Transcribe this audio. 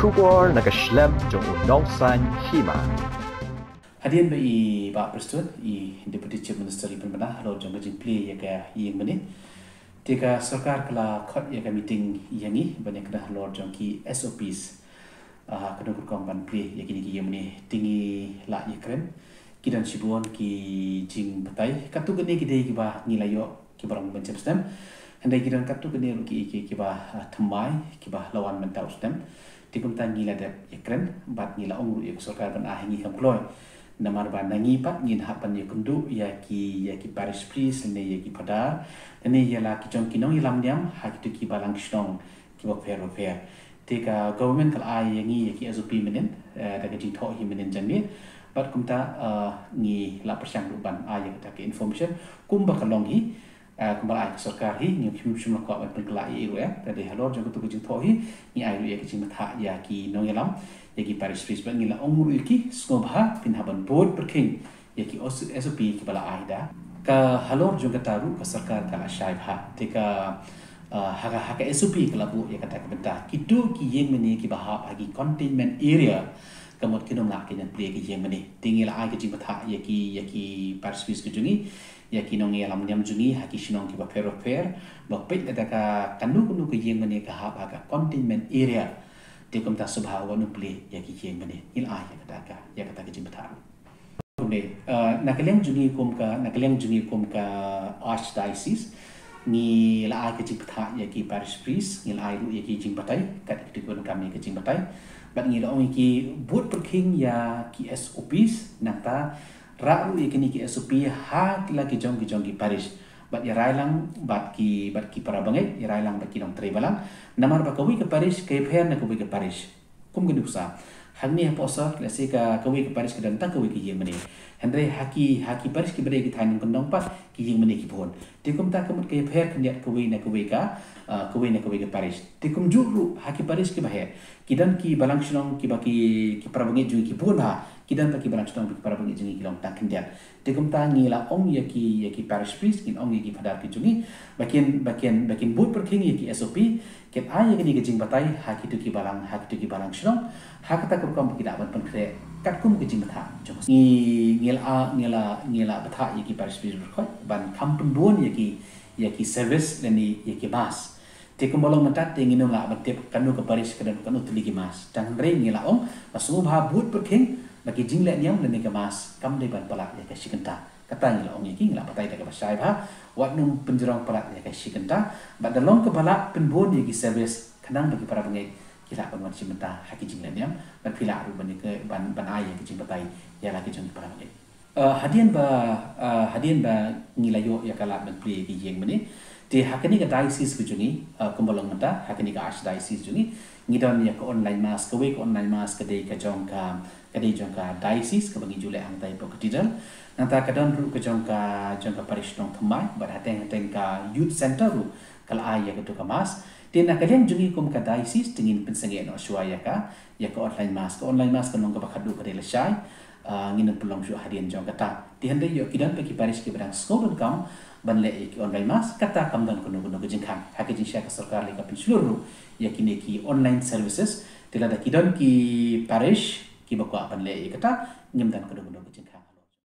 Shugor nakaslem jong unongsan Hima. Hadian ba i ba Preston i Deputy Chief Minister i Bynta lo jong jing play ya ka yeng mani tika sarkar kala khot ya ka meeting yangi banyak dah lo jong ki SOPs kena kurang ban play ya kini ki yeng mani tingi la yekren kidan sibuan ki jing batai katu gene ki dei ki ba nilayo ki barang bancam stem handai kidan katu gene ki ba thamai ki ba lawan mentau stem tikum ta ngila de yekren bat ngila ong ya sarkar ban ahingi kam kloy namar ban nangi pak ngin hapan ye kundu ya ki Paris Priest ne ya ki pada ne ya la ki jong kinong ilam niam ha ki ki balang shnong ki bok fair tika government kal ai ngi ya ki SOP menen da ka ji tho hi menen jang ni bat kumta ngi la persang du ban ai ya ta ki information kum ba kalong hi kum ba ai sarkar hi ngi shim ko ban pengla i ru ya da de halor jong tu ki tho hi ngi ai ru ya ki matha ya ki nong ilam yaki Paris Priest ban ngila ongru iki skobha pinhaban board perking yaki SOP ki bala aida ka halor juga taru ka sarkar kala shaibha tika haka SOP kala bu ya kata Bynta kitu ki yeng meni ki bahap agi containment area kamot kinom la kinan play ki yeng meni tingila ai ki jimatha yaki Paris Priest ki jungi yaki nong yalam nyam jungi haki shinong ki ba fair bakpit adaka kanu ki yeng meni ka hap aga containment area tikum ta subhawa nu play ya ki yeng mani il a ya kata ki jimbata kumne nakaleng jungi kum ka archdiocese ni la a ki jimbata ya ki Paris Priest ni la ru ya ki jimbatai kat ki kun kami ki jimbatai bat ni la ong ki boot perking ya ki SOPs nata ra ru ya ki SOP ha la ki jong ki Paris bat ya railang bat ki para bangai ya railang bat ki dong tre balang namar ba kawi ke Paris ke pher na kawi ke Paris kum genu sa hangni ha posa lese ka kawi ke Paris ke dan ta kawi ki yeng mani hendre haki Paris ki bere ki thain kun dong pat ki yeng mani ki bon tikum ta kamut ke pher knyat kawi na kawi ke Paris tikum juru haki Paris ki bahe kidan ki balang shnong ki para bangai ju ki bon ha kidan ta ki balang shnong ki para bangai ju ki long ta knyat tikum ta ngila ong ya ki Paris Priest kin ong ya ki padar ki jungi bakin boot perking ya ki SOP ket ai ya ki jing batai ha ki tu ki balang shnong ha kata kur kom ki da ban kre kat kum ki jing batha jong ngila batha ya ki Paris Priest khoi ban kampun bon ya ki service leni ya ki mas tikum bolong matat tingin la ban tip kanu ke Paris kedan kanu tuli ki mas tang re ngila ong pasu ba boot perking bagi Jinglehniam dan nikamas kam de ban palak ya kasi kenta kata ngila ong yaki ngila patai da ka basai ba wat num penjerong palak ya kasi kenta ba dalong ke balak penbon yaki service Khnang bagi para bengai kila ban wat Bynta haki Jinglehniam ban pila ru ban ke ban ai ya ki patai ya lagi jong para bengai hadian ba ngila yo ya kala ban play ki yeng mani ti hakani ka diocese ku jungi kumbalong mata hakani ka archdiocese jungi ngidon ya ko online mass ka week online mass ka dei ka jong ka diocese ka bangi jule ang tai po katidal nanta ka don ru ka jong ka parish nong thamai ba hateng ka youth center ru kala ai ya ka to ka mass tin nakalem jungi kum ka diocese tingin pensange no shwaya ka ya ka online mass ka nong ka bakhadu ka dei la shai ngin pulong shu hadian jong kata ti hande yo kidan pe ki parish ki badang skobon kam ban le ki online mass kata kam dan kuno ke jingkhan ha ke jing ka sarkar le ka pinsuluru ya kini ki online services tila da kidan ki parish ki bakwa ban le kata ngim dan kuno ke jingkhan